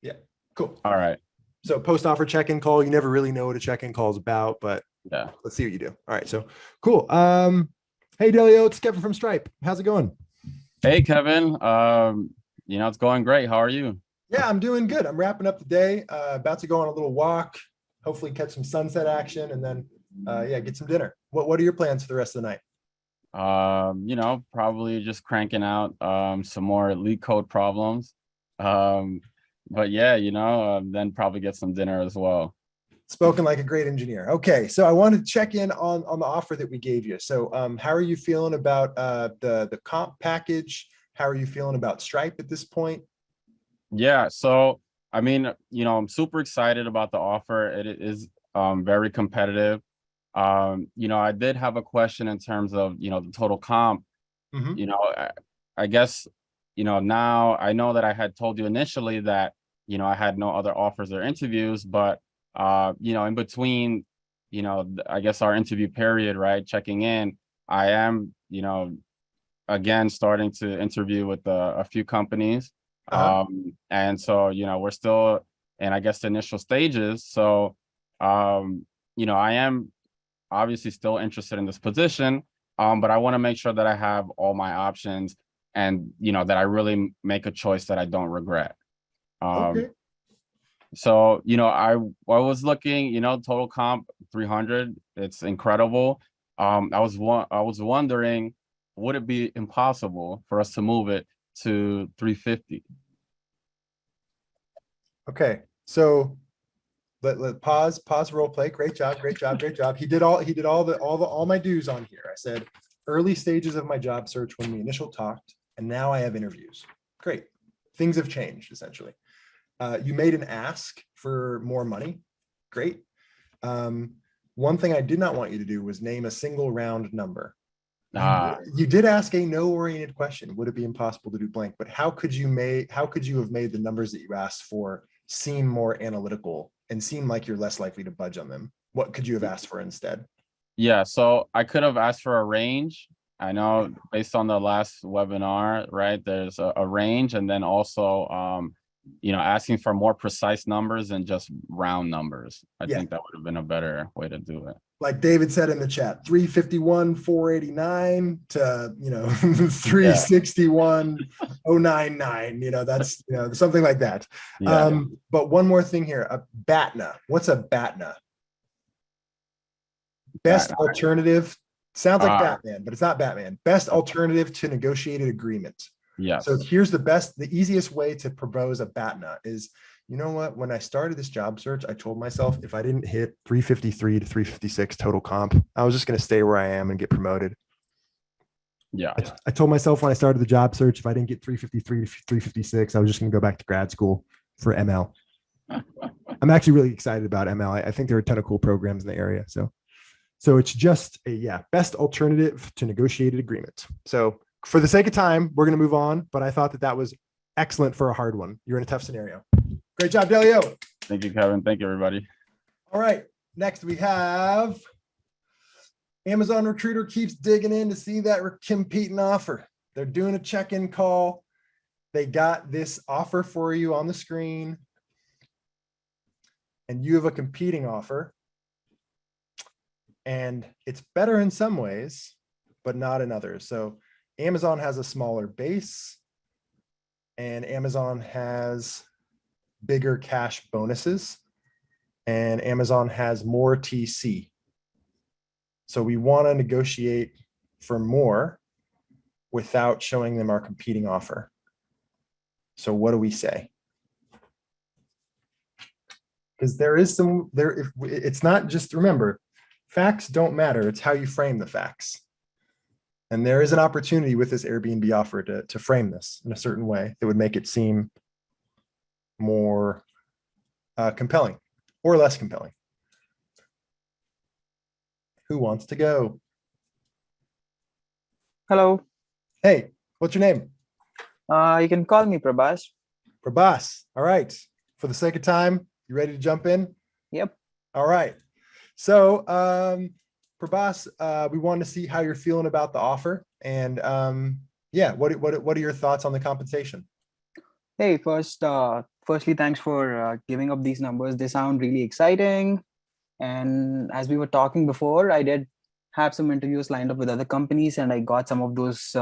Yeah. Cool. All right. So post-offer check-in call. You never really know what a check-in call is about, but yeah, let's see what you do. All right. So cool. Hey Delio, it's Kevin from Stripe. How's it going? Hey Kevin. It's going great. How are you? Yeah, I'm doing good. I'm wrapping up the day. About to go on a little walk. Hopefully catch some sunset action, and then get some dinner. What are your plans for the rest of the night? Probably just cranking out some more leak code problems. But yeah, then probably get some dinner as well. Spoken like a great engineer. Okay, so I wanted to check in on the offer that we gave you. So how are you feeling about the comp package? How are you feeling about Stripe at this point? Yeah, so I mean, I'm super excited about the offer. It is very competitive. I did have a question in terms of, the total comp. Mhm. I guess, now I know that I had told you initially that, I had no other offers or interviews, but in between, I guess our interview period, right, checking in, I am, again starting to interview with a few companies. And so, we're still in, I guess, the initial stages. So, I am obviously still interested in this position, but I want to make sure that I have all my options and, that I really make a choice that I don't regret. Okay. So, I was looking, total comp 300. It's incredible. I was wondering, would it be impossible for us to move it to 350? Okay, so let pause role play. Great job. He did all my dues on here. I said early stages of my job search when we initial talked, and now I have interviews. Great. Things have changed essentially. You made an ask for more money. Great. One thing I did not want you to do was name a single round number. You did ask a no-oriented question. Would it be impossible to do blank? But how could you have made the numbers that you asked for seem more analytical and seem like you're less likely to budge on them? What could you have asked for instead? Yeah, so I could have asked for a range. I know based on the last webinar, right, there's a range, and then also asking for more precise numbers than just round numbers. I think that would have been a better way to do it. Like David said in the chat, 351, 489 to 361, 099. That's something like that. Yeah. But one more thing here, a BATNA. What's a BATNA? Best alternative. Sounds like Batman, but it's not Batman. Best alternative to negotiated agreement. Yes. So here's the easiest way to propose a BATNA is, you know what, when I started this job search, I told myself if I didn't hit 353 to 356 total comp, I was just going to stay where I am and get promoted. Yeah. I told myself when I started the job search, if I didn't get 353 to 356, I was just going to go back to grad school for ML. I'm actually really excited about ML. I think there are a ton of cool programs in the area. So it's just best alternative to negotiated agreement. So for the sake of time, we're going to move on, but I thought that was excellent for a hard one. You're in a tough scenario. Great job, Delio. Thank you, Kevin. Thank you, everybody. All right. Next, we have Amazon Recruiter keeps digging in to see that competing offer. They're doing a check-in call. They got this offer for you on the screen, and you have a competing offer. And it's better in some ways, but not in others. So Amazon has a smaller base, and Amazon has bigger cash bonuses, and Amazon has more TC. So we want to negotiate for more without showing them our competing offer. So what do we say? Because it's not just, remember, facts don't matter. It's how you frame the facts. And there is an opportunity with this Airbnb offer to frame this in a certain way that would make it seem more compelling or less compelling. Who wants to go? Hello. Hey, what's your name? You can call me Prabhas. Prabhas. All right. For the sake of time, you ready to jump in? Yep. All right. So, Prabhas, we wanted to see how you're feeling about the offer, and what are your thoughts on the compensation? Hey, firstly, thanks for giving up these numbers. They sound really exciting. And as we were talking before, I did have some interviews lined up with other companies, and I got some of those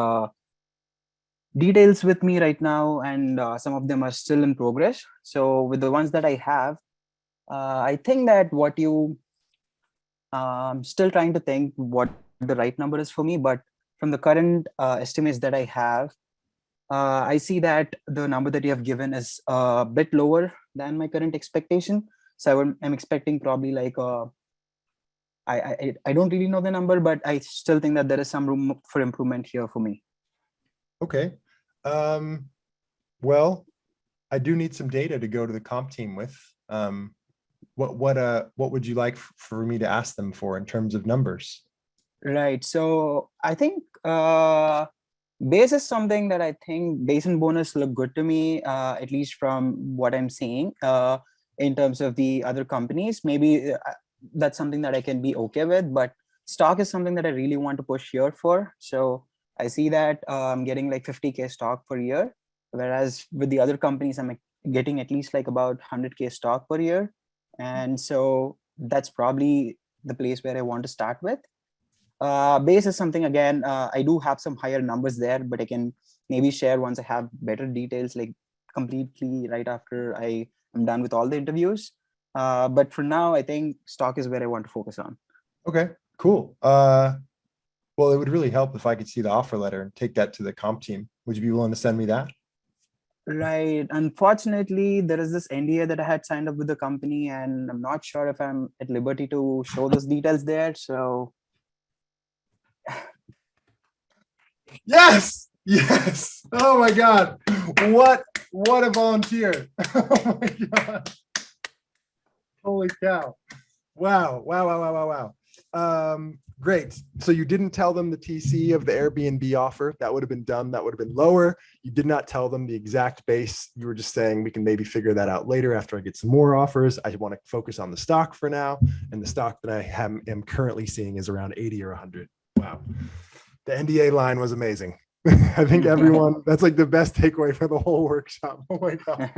details with me right now, and some of them are still in progress. So with the ones that I have, I think that what you I'm still trying to think what the right number is for me, but from the current estimates that I have, I see that the number that you have given is a bit lower than my current expectation. So I'm expecting probably like I don't really know the number, but I still think that there is some room for improvement here for me. Okay. Well, I do need some data to go to the comp team with. What would you like for me to ask them for in terms of numbers? Right. So I think base is something that I think base and bonus look good to me, at least from what I'm seeing in terms of the other companies. Maybe that's something that I can be okay with, but stock is something that I really want to push here for. So I see that I'm getting like 50K stock per year, whereas with the other companies, I'm getting at least like about 100K stock per year. And so that's probably the place where I want to start with. Base is something, again, I do have some higher numbers there, but I can maybe share once I have better details, like completely right after I am done with all the interviews. But for now, I think stock is where I want to focus on. Okay, cool. Well, it would really help if I could see the offer letter and take that to the comp team. Would you be willing to send me that? Right. Unfortunately, there is this NDA that I had signed up with the company, and I'm not sure if I'm at liberty to show those details there. So Yes, yes. Oh my God, what a volunteer! Oh my God, holy cow! Wow. Great. So you didn't tell them the TC of the Airbnb offer. That would have been dumb. That would have been lower. You did not tell them the exact base. You were just saying we can maybe figure that out later after I get some more offers. I want to focus on the stock for now. And the stock that I am currently seeing is around 80 or 100. Wow. The NDA line was amazing. I think everyone, that's like the best takeaway for the whole workshop. Oh my God.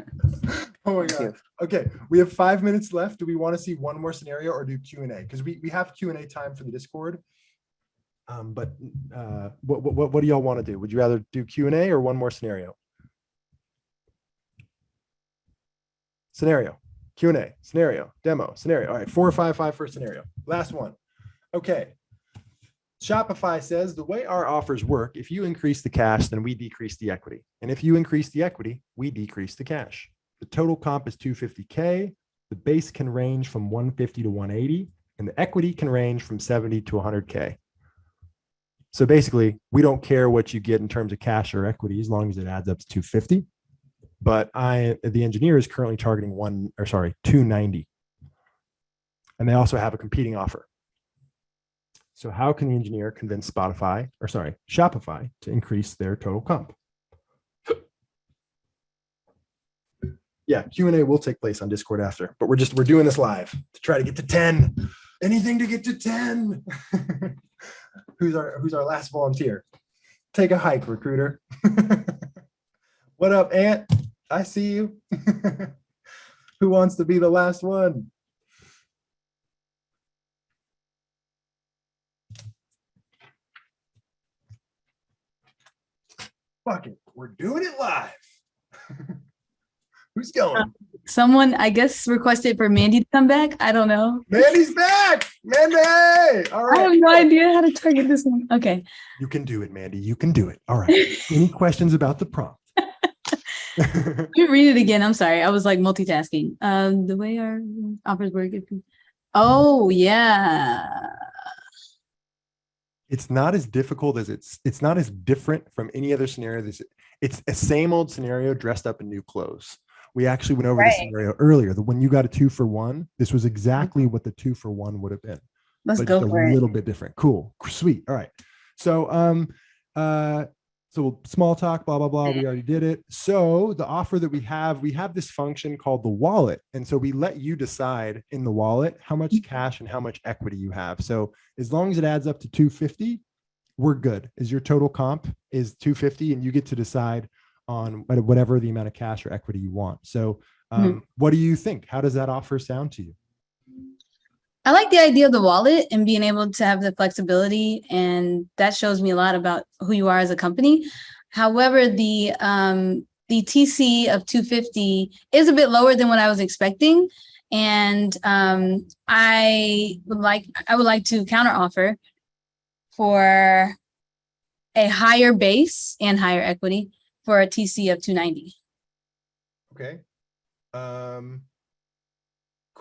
Oh my God. Okay, we have 5 minutes left. Do we want to see one more scenario or do Q&A? Because we have Q&A time for the Discord. But what do y'all want to do? Would you rather do Q&A or one more scenario? Scenario, Q&A, scenario, demo, scenario. All right, 4 or 5 for scenario. Last one. Okay. Shopify says the way our offers work, if you increase the cash, then we decrease the equity. And if you increase the equity, we decrease the cash. The total comp is 250K. The base can range from 150 to 180, and the equity can range from 70 to 100K. So basically, we don't care what you get in terms of cash or equity as long as it adds up to 250. But the engineer is currently targeting 290. And they also have a competing offer. So how can the engineer convince Shopify to increase their total comp? Yeah, Q&A will take place on Discord after, but we're doing this live to try to get to 10. Anything to get to 10. Who's our last volunteer? Take a hike, recruiter. What up, Ant? I see you. Who wants to be the last one? Fuck it, we're doing it live. Who's going? Someone, I guess, requested for Mandy to come back. I don't know. Mandy's back. Mandy. All right. I have no idea how to target this one. Okay. You can do it, Mandy. You can do it. All right. Any questions about the prompt? Let me read it again. I'm sorry. I was like multitasking. The way our offers work. Oh, yeah. It's not as difficult as it's not as different from any other scenario. It's a same old scenario dressed up in new clothes. We actually went over the scenario earlier. When you got a 2-for-1, this was exactly what the 2-for-1 would have been. Let's go for it. A little bit different. Cool. Sweet. All right. So so small talk, blah, blah, blah. We already did it. So the offer that we have this function called the wallet. And so we let you decide in the wallet how much cash and how much equity you have. So as long as it adds up to 250, we're good. Is your total comp is 250 and you get to decide on whatever the amount of cash or equity you want. So what do you think? How does that offer sound to you? I like the idea of the wallet and being able to have the flexibility, and that shows me a lot about who you are as a company. However, the TC of 250 is a bit lower than what I was expecting, and I would like to counter offer for a higher base and higher equity for a TC of 290. Okay.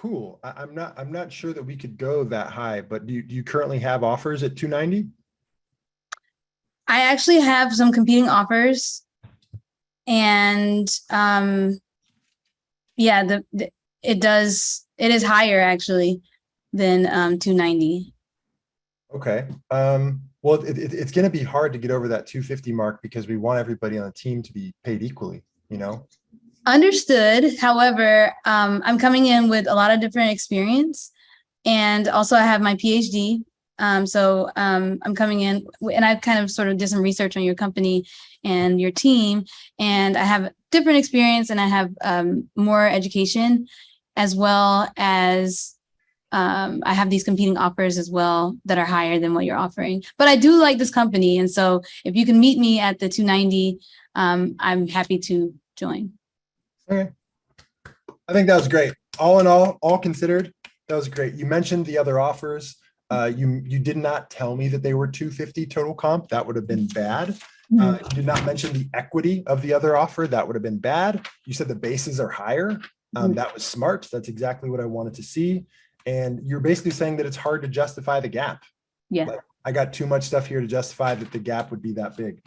Cool. I'm not sure that we could go that high, but do you currently have offers at 290? I actually have some competing offers, and yeah, it is higher actually than 290. Okay. Well, it's going to be hard to get over that 250 mark because we want everybody on the team to be paid equally, you know? Understood. However, I'm coming in with a lot of different experience, and also I have my PhD. So I'm coming in, and I've kind of sort of did some research on your company and your team, and I have different experience, and I have more education, as well as I have these competing offers as well that are higher than what you're offering. But I do like this company, and so if you can meet me at the 290, I'm happy to join. Okay. I think that was great. All in all considered, that was great. You mentioned the other offers. You did not tell me that they were 250 total comp. That would have been bad. You did not mention the equity of the other offer. That would have been bad. You said the bases are higher. That was smart. That's exactly what I wanted to see. And you're basically saying that it's hard to justify the gap. Yeah. Like, I got too much stuff here to justify that the gap would be that big.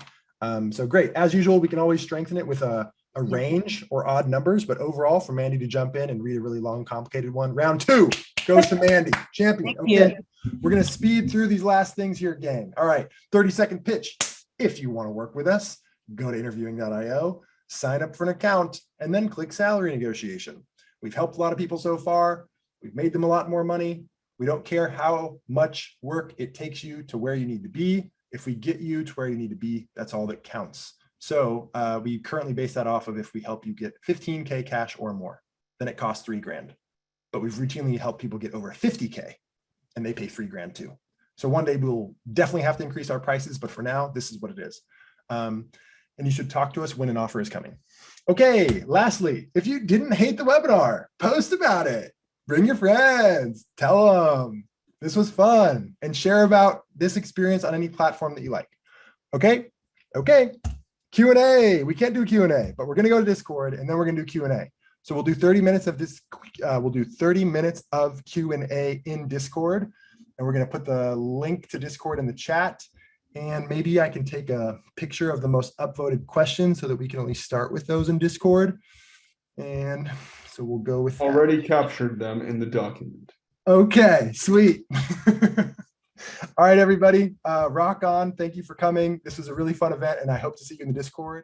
So great. As usual, we can always strengthen it with a range or odd numbers, but overall for Mandy to jump in and read a really long, complicated one. Round 2 goes to Mandy, champion. Okay, we're going to speed through these last things here, gang. All right, 30-second pitch. If you want to work with us, go to interviewing.io, sign up for an account, and then click salary negotiation. We've helped a lot of people so far. We've made them a lot more money. We don't care how much work it takes you to where you need to be. If we get you to where you need to be, that's all that counts. So we currently base that off of if we help you get 15K cash or more, then it costs $3,000. But we've routinely helped people get over 50K and they pay $3,000 too. So one day we'll definitely have to increase our prices, but for now, this is what it is. And you should talk to us when an offer is coming. Okay, lastly, if you didn't hate the webinar, post about it. Bring your friends, tell them this was fun, and share about this experience on any platform that you like. Okay, Q&A. We can't do Q&A, but we're going to go to Discord and then we're going to do Q&A. So we'll do 30 minutes of this. We'll do 30 minutes of Q&A in Discord, and we're going to put the link to Discord in the chat. And maybe I can take a picture of the most upvoted questions so that we can at least start with those in Discord. And so we'll go with already captured them in the document. Okay, sweet. All right, everybody, rock on. Thank you for coming. This was a really fun event, and I hope to see you in the Discord.